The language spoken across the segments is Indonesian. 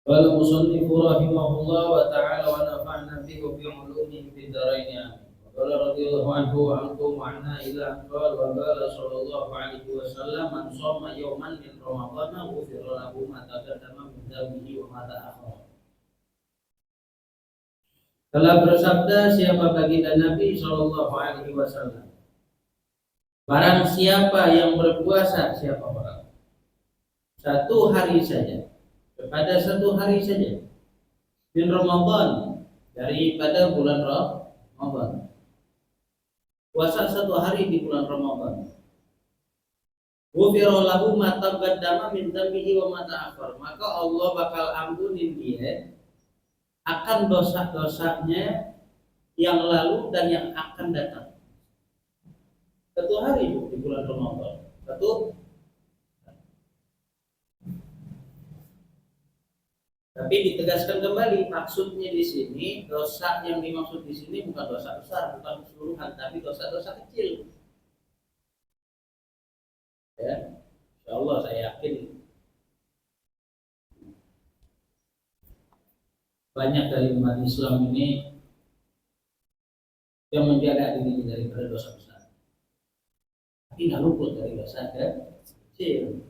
Wal musannifu rahimahullah wa ta'ala wa nafa'na bihi wa bi 'ulumihi fid dharain amin. Qala radhiyallahu anhu wa ankum wa anna ila qala wa qala sallallahu alaihi wasallam man shoma yawman min ramadhana ghufira lahu ma taqaddama min dhanbihi wa ma ta'akhkhara. Telah bersabda siapa baginda Nabi sallallahu alaihi wasallam, barang siapa yang berpuasa, siapa orang satu hari saja, pada satu hari saja bin Ramadan, daripada bulan Ramadan, puasa satu hari di bulan Ramadan, ghufira lahu ma taqaddama min dhanbihi wa ma ta'akhkhar, maka Allah bakal ampunin dia akan dosa-dosanya yang lalu dan yang akan datang. Satu hari itu di bulan Ramadan. Tapi ditegaskan kembali, maksudnya di sini dosa yang dimaksud di sini bukan dosa besar, bukan keseluruhan, tapi dosa-dosa kecil. Ya, insyaallah saya yakin banyak dari umat Islam ini yang menjaga diri daripada dosa besar, tapi nggak luput dari dosa kecil.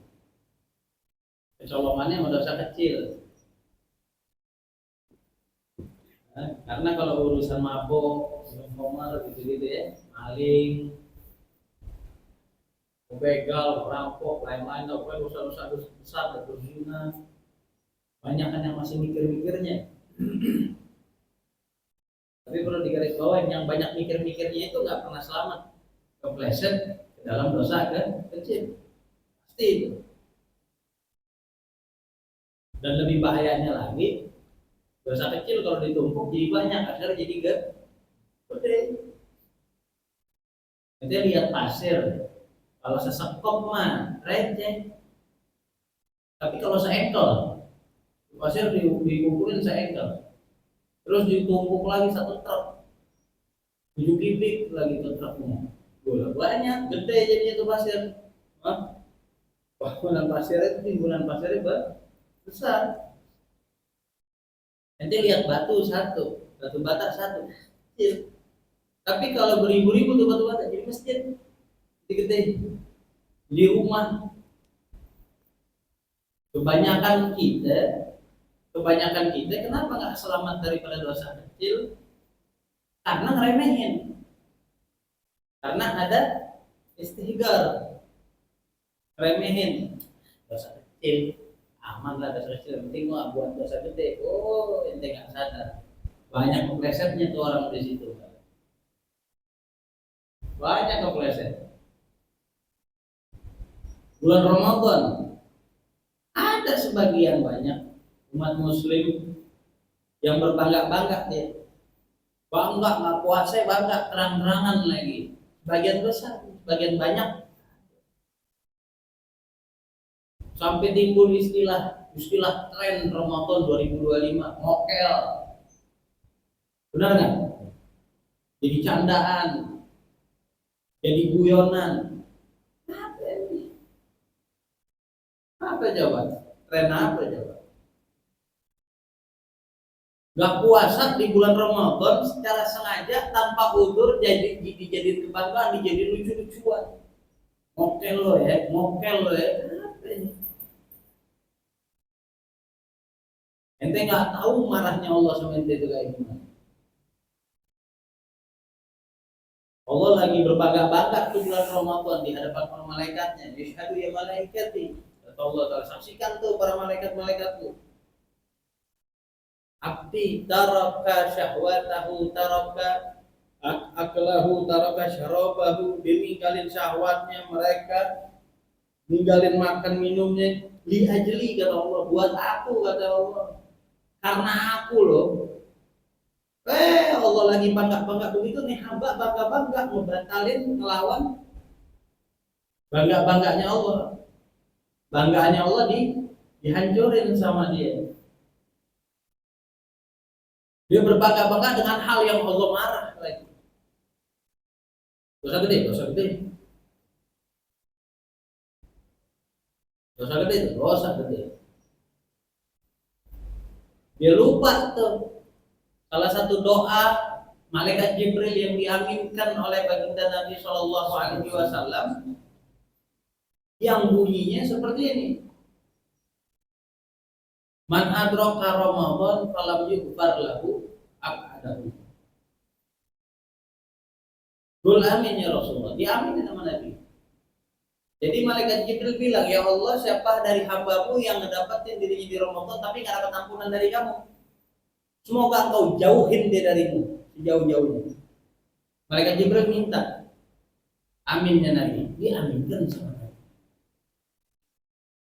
Kecolongannya sama dosa kecil. Karena kalau urusan mabok, minum khamar gitu-gitu ya, maling, begal, merampok, lain-lain, apa dosa-dosa besar, berzina, banyak kan yang masih mikir-mikirnya. Tapi perlu digarisbawahi, yang banyak mikir-mikirnya itu nggak pernah selamat kepleset ke dalam dosa kecil, pasti itu. Dan lebih bahayanya lagi, dosa kecil kalau ditumpuk jadi banyak, akhirnya jadi gede. Nanti lihat pasir, kalau sesekop mah receh, tapi kalau seekor pasir dikumpulin seekor, terus ditumpuk lagi satu truk, 7 kubik lagi ke truknya, banyak, gede jadinya itu pasir. Timbunan pasirnya besar. Nanti lihat batu bata satu kecil, tapi kalau beribu-ribu tuh batu bata jadi masjid, gede, di rumah. Kebanyakan kita kenapa nggak selamat daripada dosa kecil? Karena ngeremehin, karena ada istihgar, remehin dosa kecil. Aman lah dosa kecil, penting gua buat dosa gede. Oh, ente nggak sadar, banyak keplesetnya tuh orang di situ. Banyak kepleset. Bulan Ramadan ada sebagian banyak umat Muslim yang berbangga-bangga dia, bangga nggak puasa, bangga terang-terangan lagi. Sebagian besar, sebagian banyak. Sampai timbul istilah tren Ramadan 2025, mokel. Benar nggak? Jadi candaan, jadi guyonan. Apa ini? Apa jawaban? Tren apa jawaban? Gak puasa di bulan Ramadan secara sengaja tanpa udzur dijadiin kebanggaan, dijadiin lucu-lucuan. Mokel lo ya. Apa ini? Ente nggak tahu marahnya Allah sama ente itu kayak gimana. Allah lagi berbangga-bangga di bulan Ramadan di hadapan para malaikatnya. Yashhadu ya malaikati. Kata Allah Ta'ala, saksikan tuh para malaikat-malaikatku. Abdi taraka syahwatahu, taraka aklahu, taraka syarabahu, dia ninggalin syahwatnya mereka, ninggalin makan minumnya, Li ajli kata Allah, buat aku kata Allah. Karena aku loh. Allah lagi bangga-bangga begitu nih hamba bangga-bangga ngebatalin ngelawan bangga-bangganya Allah. Banggaannya Allah dihancurin sama dia. Dia berbangga-bangga dengan hal yang Allah marah lagi. Dosa gede, dosa gede. Dosa gede, dosa gede. Dia lupa tuh salah satu doa malaikat Jibril yang diaminkan oleh baginda Nabi Shallallahu Alaihi Wasallam yang bunyinya seperti ini. Man adraka Ramadan falam yughfar lahu abadahu. Qul amin ya Rasulullah. Diaminin sama Nabi. Jadi malaikat Jibril bilang, ya Allah, siapa dari hambamu yang ngedapatin dirinya di Ramadan tapi nggak dapat ampunan dari kamu? Semoga engkau jauhin dia darimu sejauh-jauhnya. Malaikat Jibril minta aminnya Nabi. Diaminkan sama Nabi.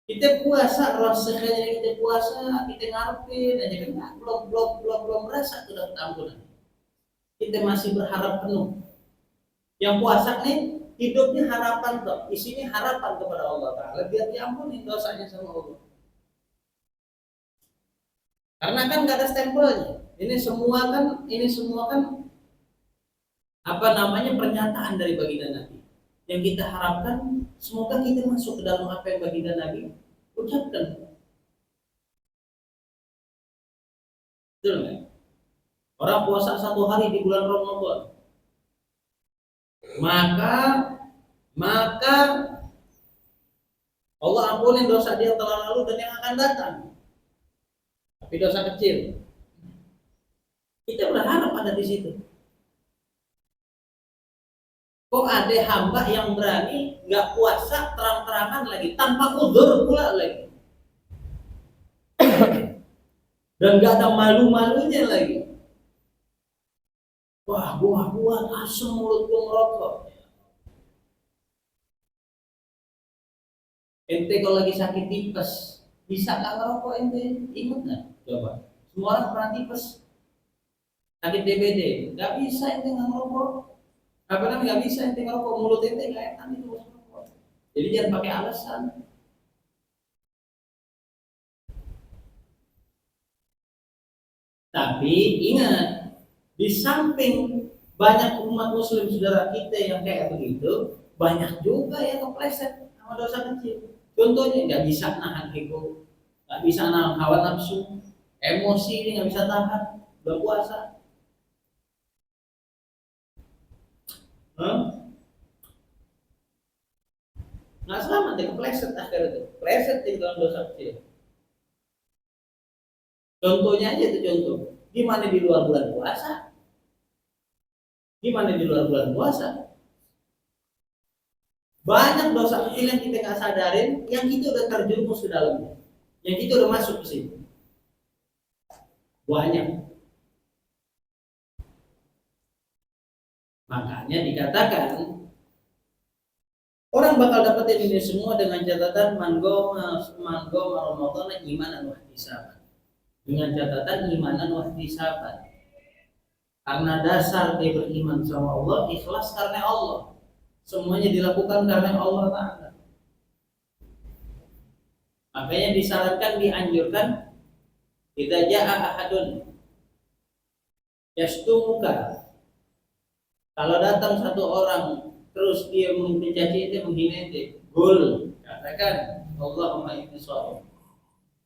Kita puasa, rasanya kita puasa, kita ngarepin aja kan belum merasa sudah dapat ampunan. Kita masih berharap penuh. Yang puasa nih hidupnya harapan toh, isinya harapan kepada Allah Ta'ala biar diampuni dosanya sama Allah. Karena kan gak ada stempelnya. Ini semua kan apa namanya pernyataan dari baginda Nabi. Yang kita harapkan semoga kita masuk ke dalam apa yang baginda Nabi ucapkan. Betul nggak? Orang puasa 1 hari di bulan Ramadan, maka Allah ampunin dosa dia telah lalu dan yang akan datang. Tapi dosa kecil, kita berharap ada di situ. Kok ada hamba yang berani nggak puasa terang-terangan lagi tanpa udzur pula lagi, dan nggak ada malu-malunya lagi. Wah, gua kuat asem mulut gua ngerokok. Ente kalau lagi sakit tipes, bisa nggak ngerokok ente? Ingat nggak? Coba. Semua orang pernah tipes, sakit DBD, nggak bisa ente nggak ngerokok. Apa namanya nggak bisa ente ngerokok, mulut ente nggak enak itu ngerokok. Jadi jangan pakai alasan. Tapi ingat, di samping banyak umat muslim saudara kita yang kayak begitu, banyak juga yang kepleset sama dosa kecil. Contohnya nggak bisa nahan ego, nggak bisa nahan hawa nafsu, emosi ini nggak bisa tahan, berpuasa. Nggak selamat dia kepleset akhirnya itu, kepleset di dalam dosa kecil. Contohnya aja itu contoh, gimana di luar bulan puasa? Gimana di luar bulan puasa? Banyak dosa kecil yang kita nggak sadarin, yang kita udah terjerumus ke dalamnya, yang kita udah masuk ke situ. Banyak. Makanya dikatakan orang bakal dapetin ini semua dengan catatan manggo Ramadan imanan wa ihtisaban. Dengan catatan imanan wa ihtisaban. Karena dasar dia beriman sama Allah, ikhlas karena Allah. Semuanya dilakukan karena Allah Ta'ala. Makanya disarankan, dianjurkan, idza jaa ahadun yastumuka. Kalau datang satu orang terus dia mencaci itu, menghina itu, gul, katakan Allahumma inni shaim.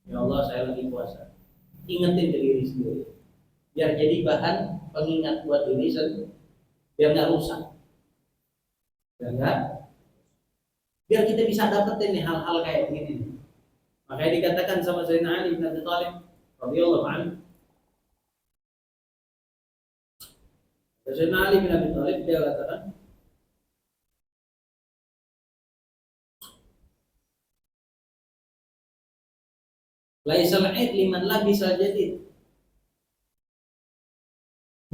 Ya Allah, saya lagi puasa. Ingetin diri sendiri. Biar jadi bahan pengingat buat diri sendiri. Biar nggak rusak. Biar kita bisa dapetin nih hal-hal kayak begini. Makanya dikatakan sama Sayyidina Ali bin Abi Thalib radhiyallahu anhu. Sayyidina Ali bin Abi Thalib dia katakan, laisal 'id liman labisal jadid.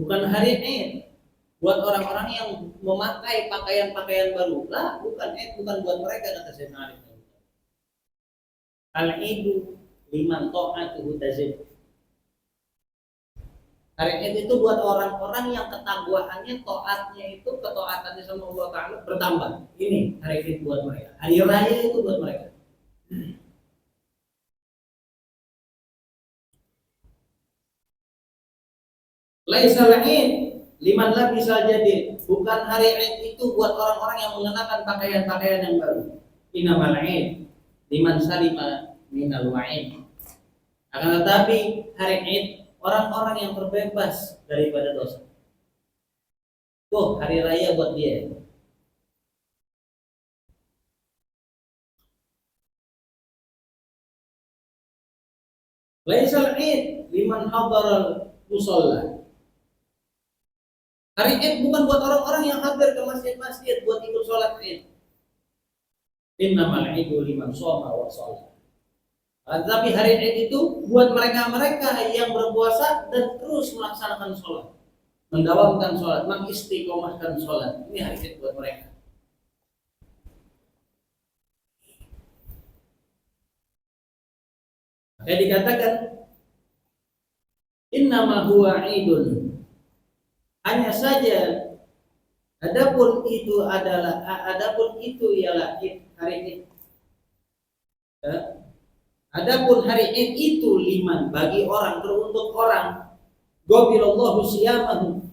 Bukan hari Id buat orang-orang yang memakai pakaian-pakaian baru. Lah, bukan Id, bukan buat mereka, kata Sayyidina Ali. Al-idu liman ta'atuhu tazid. Hari Id itu buat orang-orang yang ketangguhannya, taatnya itu, ketaatannya sama Allah Ta'ala bertambah. Ini hari Id buat mereka. Hari raya itu buat mereka. Laisal Id liman labisal jadid. Bukan hari Id itu buat orang-orang yang mengenakan pakaian-pakaian yang baru. Innamal Id liman salima minal wa'id. Akan tetapi hari Id orang-orang yang terbebas daripada dosa. Tuh hari raya buat dia. Laisal Id liman hadaral musalla. Hari Id bukan buat orang-orang yang hadir ke masjid-masjid buat ikut sholat Id. Innamal Idu liman shoma wa shalla. Tapi hari Id itu buat mereka-mereka yang berpuasa dan terus melaksanakan sholat, mendawamkan sholat, mengistiqomahkan sholat. Ini hari Id buat mereka. Kayak dikatakan innama huwa idun. Hanya saja adapun itu ialah hari Id. Adapun hari Id itu liman bagi orang, teruntuk orang gobilallahu siyamahu,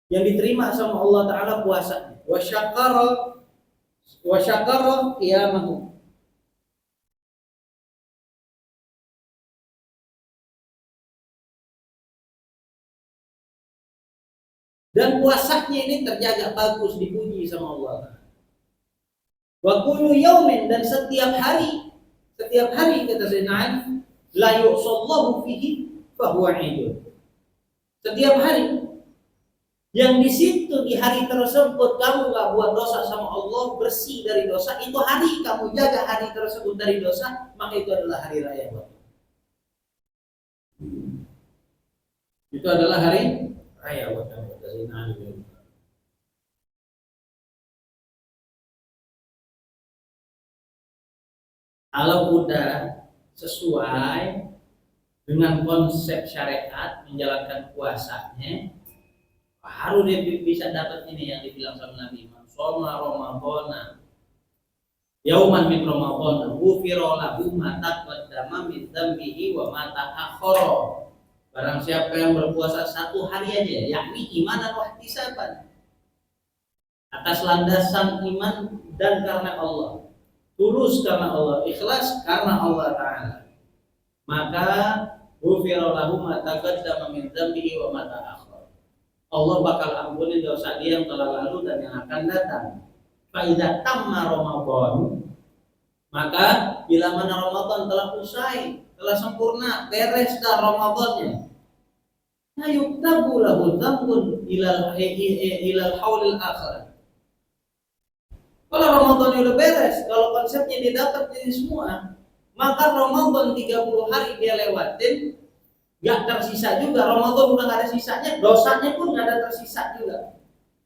yang diterima sama Allah Ta'ala puasanya, wa syakara qiyamahu, dan puasanya ini terjaga bagus, dipuji sama Allah Ta'ala. Wa kullu yaumin, dan setiap hari kata Sayyidina Ali, la yusallahu fihi fahuwa idun. Setiap hari yang di situ, di hari tersebut kamu gak buat dosa sama Allah, bersih dari dosa, itu hari kamu jaga hari tersebut dari dosa, maka itu adalah hari raya buat. Itu adalah hari raya buat kamu, kata Sayyidina Ali. Kalau udah sesuai dengan konsep syariat menjalankan puasanya, baru dia bisa dapat ini yang dibilang sama Nabi, man shoma ramadhana yauman min ramadhana ghufira lahu ma taqaddama min dhanbihi wa ma ta'akhkhara. Barang siapa yang berpuasa satu hari aja, yakni imanan wa ihtisaban, atas landasan iman dan karena Allah, tulus karena Allah, ikhlas karena Allah Ta'ala, maka ghufira lahu ma taqaddama min dhanbihi wa ma ta'akhkhara. Allah bakal ampuni dosa dia yang telah lalu dan yang akan datang. Fa idza tamma Ramadan, maka bila mana Ramadan telah usai, telah sempurna, beres dah Ramadannya, yuktabu lahu dzambun ilal haulil akhir. Kalau Ramadan udah beres, kalau konsepnya didapat ini semua, maka Ramadan 30 hari dia lewatin, gak tersisa juga. Ramadan udah gak ada sisanya, dosanya pun gak ada tersisa juga,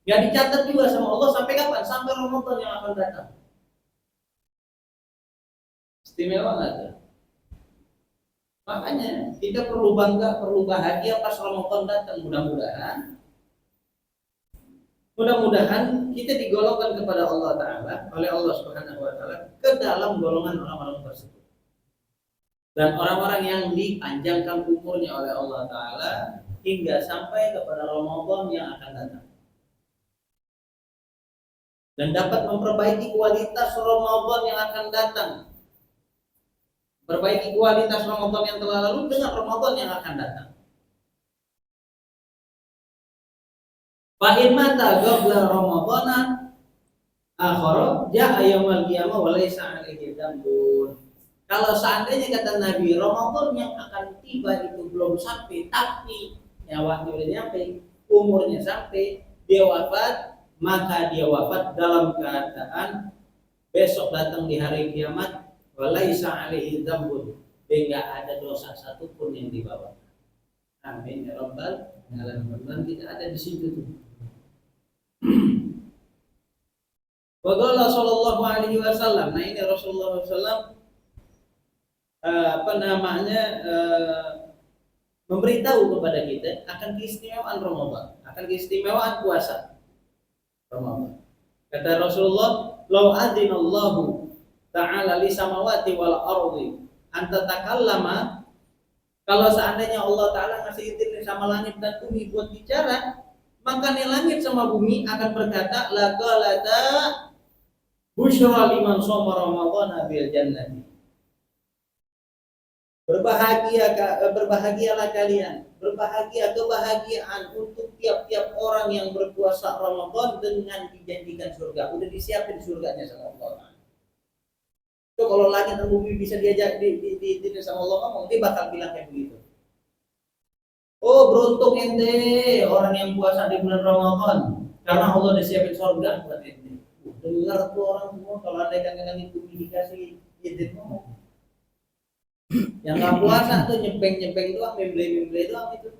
gak dicatat juga sama Allah sampai kapan? Sampai Ramadan yang akan datang. Istimewa gak tuh? Makanya kita perlu bangga, perlu bahagia pas Ramadan datang. Mudah-mudahan kita digolongkan kepada Allah Ta'ala, oleh Allah Subhanahu wa Ta'ala, ke dalam golongan orang-orang tersebut, dan orang-orang yang dipanjangkan umurnya oleh Allah Ta'ala hingga sampai kepada Ramadan yang akan datang, dan dapat memperbaiki kualitas Ramadan yang akan datang, perbaiki kualitas Ramadan yang telah lalu dengan Ramadan yang akan datang. Fa'in mata qabla Ramadana akhara ja'a yaumul qiyamah wa laysa 'alaihi dzambun. Kalau seandainya kata Nabi, Ramadan yang akan tiba itu belum sampai, tapi nyawanya udah nyampe, umurnya sampai, dia wafat, maka dia wafat dalam keadaan besok datang di hari kiamat wa laysa 'alaihi dzambun, enggak ada dosa satupun yang dibawa. Amin ya rabbal alamin. Tidak ada di situ tuh. Wa qala sallallahu alaihi wasallam, nah ini Rasulullah SAW apa namanya memberitahu kepada kita akan keistimewaan Ramadan, akan keistimewaan puasa Ramadan. Kata Rasulullah, "Lau adzinallahu ta'ala li samawati wal ardi anta takallama." Kalau seandainya Allah Ta'ala ngasih izin sama langit dan bumi buat bicara, maka nih langit sama bumi akan berkata, la qalata busyra liman shoma ramadhana bil jannati. Berbahagialah kalian, berbahagia kebahagiaan untuk tiap-tiap orang yang berpuasa Ramadan dengan dijanjikan surga. Udah disiapin surganya sama Allah. Itu kalau langit dan bumi bisa diajak di sama Allah ngomong, dia bakal bilang kayak begitu. Oh, beruntung ente orang yang puasa di bulan Ramadan karena Allah udah siapin surga buat ente. Dengar tuh orang semua kalau ada yang langit bumi dikasih izin ngomong. Yang nggak puasa tuh nyepeng doang, memble doang itu.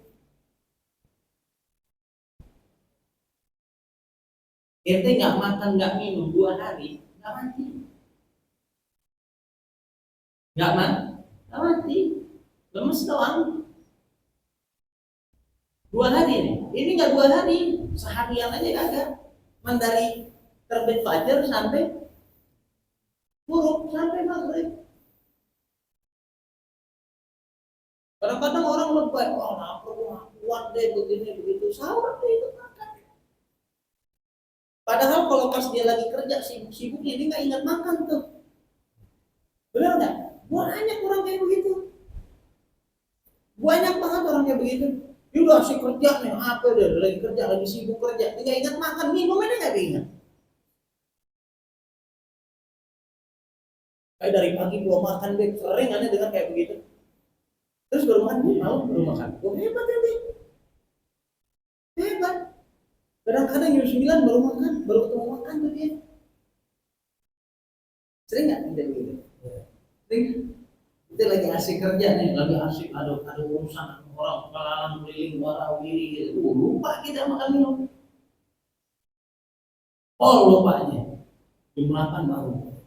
Ente nggak makan nggak minum 2 hari nggak mati. Nggak mati, lemes doang. 2 hari nih, ini nggak 2 hari, seharian aja kagak. Dari terbit fajar sampai buruk sampai maghrib. Kadang-kadang orang lebay, wah lapar, kuat deh begini begitu, sahur deh itu makan. Padahal kalau pas dia lagi kerja sibuk-sibuknya dia nggak ingat makan tuh, benar nggak? Banyak orang kayak begitu. Banyak banget orang kayak begitu. Dia udah asik kerja nih, apa deh, lagi kerja, lagi sibuk kerja, dia nggak ingat makan, minum aja nggak ingat. Kayak dari pagi belum makan deh, sering aneh dengar kayak begitu. Terus baru makan, malam baru makan. Oh, hebat ya, hebat. Kadang-kadang jam 9 baru makan, baru ketemu makan tuh dia. Sering nggak tidak begitu? Sering. Kita lagi asik kerja nih, lagi asik ada urusan orang kelalan keliling warawiri gitu. Lupa kita makan minum. Oh lupanya. Jam 8 baru makan.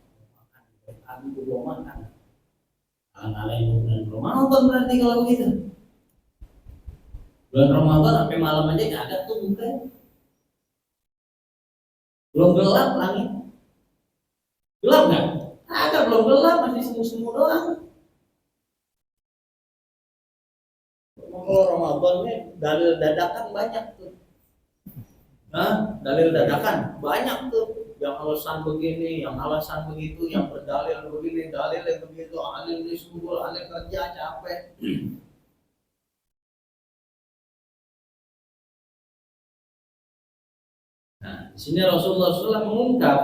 Pagi belum makan. Alang-alang bulan Ramadan berarti kalau begitu. Bulan Ramadan sampai malam aja nggak ada tuh bukan. Belum gelap langit. Gelap nggak? Ada belum gelap, masih semu-semu doang. Kalau Ramadan nih dalil dadakan banyak tuh. Nah, dalil dadakan banyak tuh. Yang alasan begini, yang alasan begitu, yang berdalil begini, dalil yang begitu, alil disumbul, alil kerja capek. Nah, di sini Rasulullah SAW mengungkap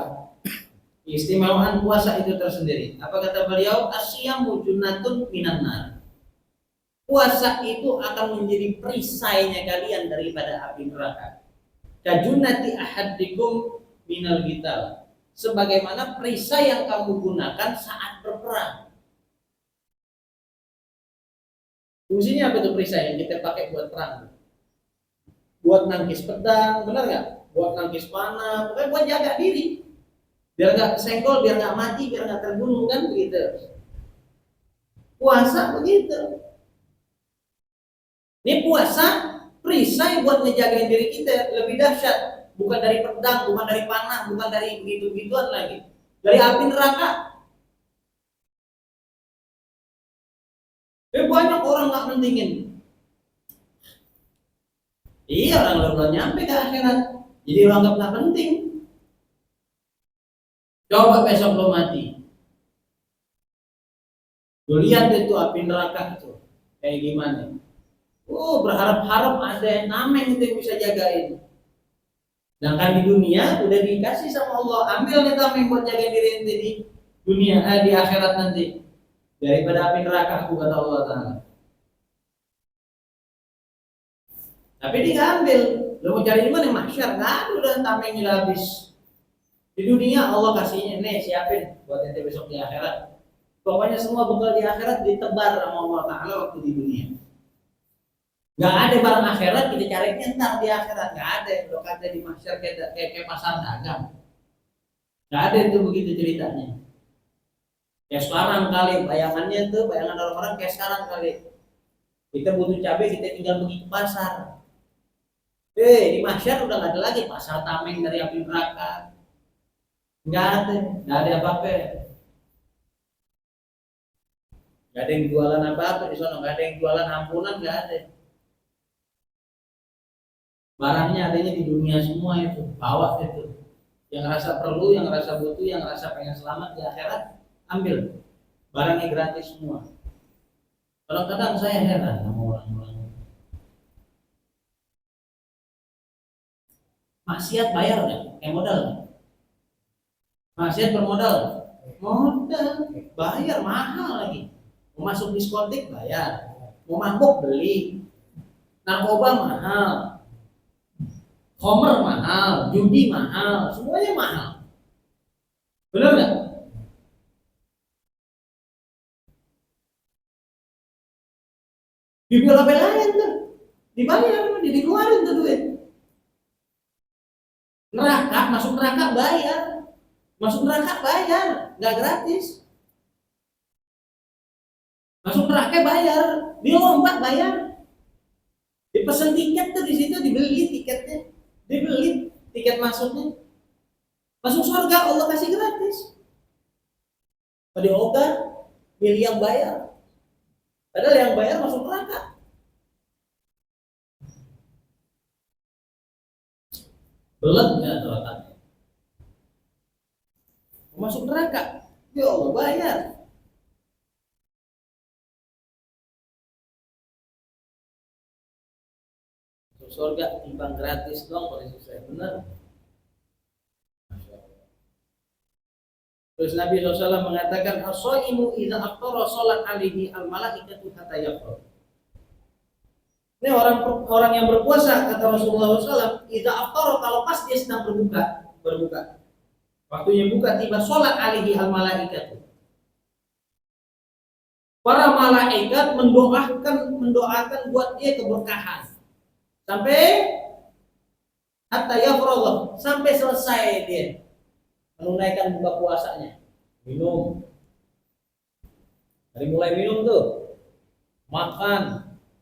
keistimewaan puasa itu tersendiri. Apa kata beliau? Asyamu junnatun minan nar. Puasa itu akan menjadi perisainya kalian daripada api neraka. Kajunnati ahadikum minal gital. Sebagaimana perisai yang kamu gunakan saat berperang. Fungsinya apa itu perisai yang kita pakai buat perang? Buat nangkis pedang, benar nggak? Buat nangkis panah, pokoknya buat jaga diri. Biar nggak kesenggol, biar nggak mati, biar nggak terbunuh kan begitu. Puasa begitu. Ini puasa perisai buat ngejagain diri kita lebih dahsyat. Bukan dari pedang, bukan dari panah, bukan dari begitu-begituan lagi. Dari api neraka. Banyak orang nggak mentingin. Iya, orang belum nyampe ke akhirat. Jadi orang nggak penting. Coba besok lo mati. Lo lihat itu api neraka itu kayak gimana. Oh, berharap-harap ada yang nameng itu yang bisa jagain. Sedangkan di dunia udah dikasih sama Allah, ambil nih tameng buat jaga diri ente di dunia, di akhirat nanti. Daripada api neraka, aku kata Allah Ta'ala. Tapi dia nggak ambil. Lo mau cari di mana mahsyar? Nggak ada, udah tamengnya udah habis. Di dunia Allah kasihnya, nih siapin buat ente besok di akhirat. Pokoknya semua bekal di akhirat ditebar sama Allah Ta'ala waktu di dunia. Gak ada barang akhirat kita carinya ntar di akhirat, gak ada. Kalau kata di mahsyar kayak pasar dagang, gak ada itu begitu ceritanya. Kayak sekarang kali bayangannya tuh, bayangan orang-orang kayak sekarang kali. Kita butuh cabai, kita tinggal pergi ke pasar. Di masyarakat udah nggak ada lagi pasar tameng dari api neraka. Nggak ada apa-apa. Nggak ada yang jualan apa-apa di sana, nggak ada yang jualan ampunan, nggak ada. Barangnya adanya di dunia semua itu, bawa itu. Yang rasa perlu, yang rasa butuh, yang rasa pengen selamat di akhirat, ambil. Barangnya gratis semua. Kadang-kadang saya heran sama orang-orang. Maksiat bayar nggak? Kayak modal nggak? Maksiat bermodal? Modal, bayar mahal lagi. Mau masuk diskotik bayar, mau mabuk beli, narkoba mahal, homer mahal, judi mahal, semuanya mahal. Benar nggak? Dibela-belain tuh, dibayar, dikeluarin tuh duit. Neraka, masuk neraka bayar, masuk neraka bayar, nggak gratis. Masuk neraka bayar, dilompat bayar. Dipesan tiket tuh di situ, dibeli tiketnya, dibeli tiket masuknya. Masuk surga Allah kasih gratis. Pada ogah, milih yang bayar. Padahal yang bayar masuk neraka. Belet nggak tuh otaknya? Masuk neraka, ya Allah bayar. Masuk surga timbang gratis dong kalau saya benar. Terus Nabi SAW mengatakan, as-shaimu idza aftara salat alaihi al-malaikatu hatta yafṭir. Ini orang yang berpuasa, kata Rasulullah SAW, idza aftara, kalau pas dia sedang berbuka. Waktunya buka tiba, salat alaihi al-malaikatu. Para malaikat mendoakan buat dia keberkahan. Sampai hatta yafṭir, sampai selesai dia menunaikan buka puasanya. Minum. Dari mulai minum tuh,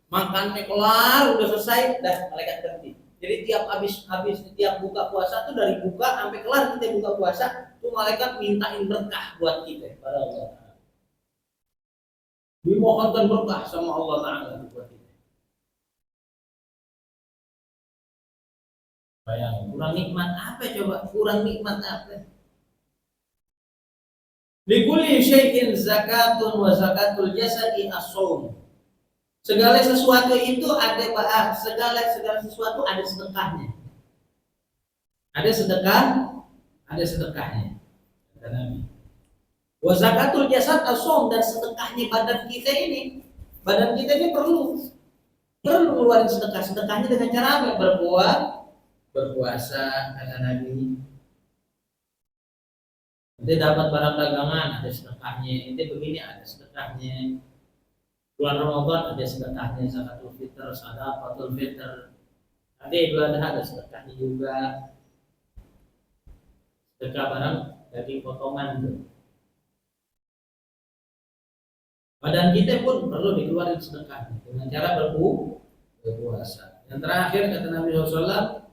makannya kelar, udah selesai, dah malaikat berhenti. Jadi tiap buka puasa tuh, dari buka sampai kelar kita buka puasa, tuh malaikat mintain berkah buat kita pada Allah. Dimohonkan berkah sama Allah Ta'ala buat kita. Bayangin, kurang nikmat apa coba? Kurang nikmat apa? Likulli syai'in zakatun wa zakatul jasadi as-shaum. Segala sesuatu itu ada segala sesuatu ada sedekahnya. Ada sedekahnya. Kata Nabi. Wa zakatul jasad as-shaum, dan sedekahnya badan kita ini. Badan kita ini perlu ngeluarin sedekah. Sedekahnya dengan cara apa? Berpuasa, kata Nabi. Nanti dapat barang dagangan, ada sedekahnya. Nanti begini, ada sedekahnya. Bulan Ramadan ada sedekahnya, zakatul fitr, sadaqatul fitr. Nanti Idul Adha ada sedekahnya juga. Sedekah barang daging potongan itu. Badan kita pun perlu dikeluarkan sedekahnya dengan cara berpuasa. Yang terakhir kata Nabi SAW,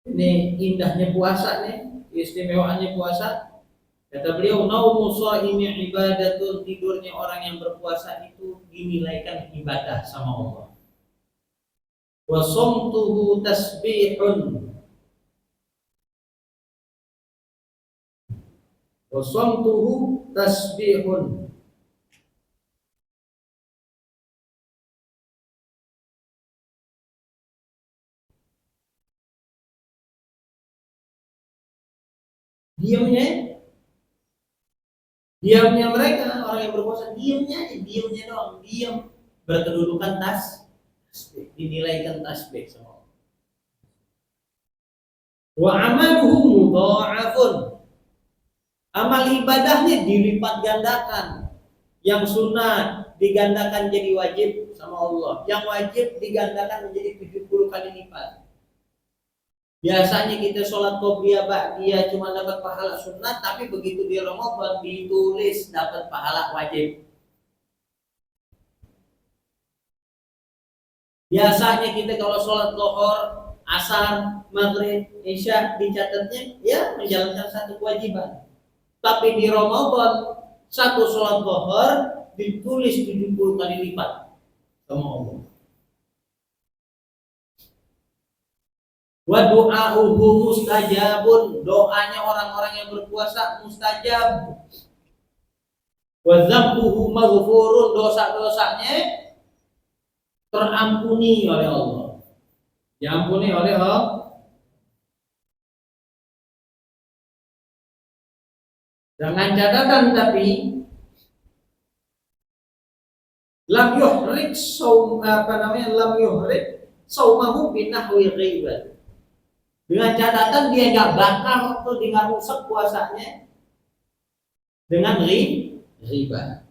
ini indahnya puasa nih. Istimewaannya puasa, kata beliau, naumu shaimi ibadatun, tidurnya orang yang berpuasa itu dinilaikan ibadah sama Allah. Wa shamtuhu tasbihun, wa shamtuhu tasbihun. Diamnya mereka orang yang berpuasa, diamnya doang, diam, berkedudukan tasbih, dinilaikan tasbih sama Allah. Wa amaluhu mudha'afun, amal ibadahnya dilipat gandakan. Yang sunnah digandakan jadi wajib sama Allah, yang wajib digandakan menjadi 70 kali lipat. Biasanya kita sholat qobliyah ba'diyah cuma dapat pahala sunat, tapi begitu di Ramadan ditulis dapat pahala wajib. Biasanya kita kalau sholat lohor, asar, maghrib, isya dicatatnya ya menjalankan satu kewajiban. Tapi di Ramadan satu sholat lohor ditulis 70 kali lipat sama Allah. Wa du'a'uhu mustajabun, doanya orang-orang yang berpuasa mustajab. Wa dzambuhu maghfurun, dosa-dosanya terampuni oleh Allah. Diampuni oleh Allah. Dengan catatan tapi lam yuhrik lam yuhrik saumahu binahwi ghaibat. Dengan catatan dia nggak bakal atau dengan rusak puasanya dengan riba.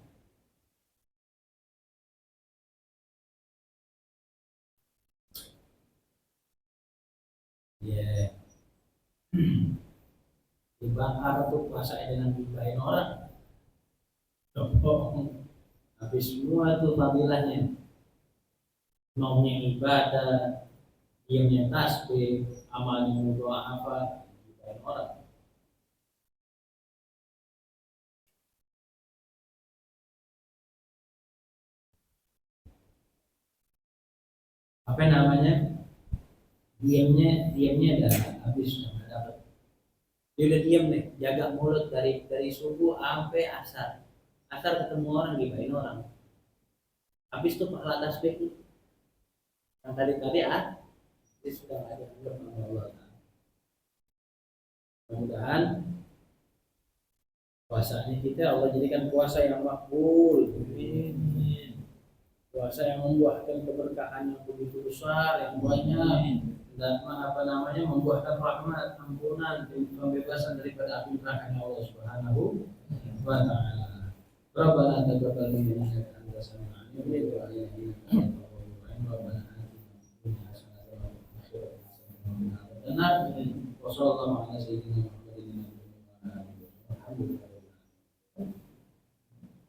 Ya, dibakar tuh puasanya dengan ribain orang. Contoh, habis semua tuh fadilahnya, nomnya ibadah, diamnya tasbih, amalnya doa apa, ribain orang. Apa namanya? Diamnya dah habis sudah dapat. Dia udah diam nih, jaga mulut dari subuh sampai asar. Asar ketemu orang gibahin orang. Habis itu pahala tasbih itu. Yang tadi dia sudah ada sama Allah. Mudah-mudahan puasanya kita Allah jadikan puasa yang makbul. Puasa yang membuahkan keberkahan yang begitu besar, yang banyak. Dan membuahkan rahmat, ampunan, pembebasan daripada api neraka Allah Subhanahu wa taala. Rabbana taqabbal minna innaka antas samiul alim wa tub alaina Rabbana atina fid dunya hasanatan wa fil akhirati hasanatan wa qina adzabannar. Wa sallallahu ala sayyidina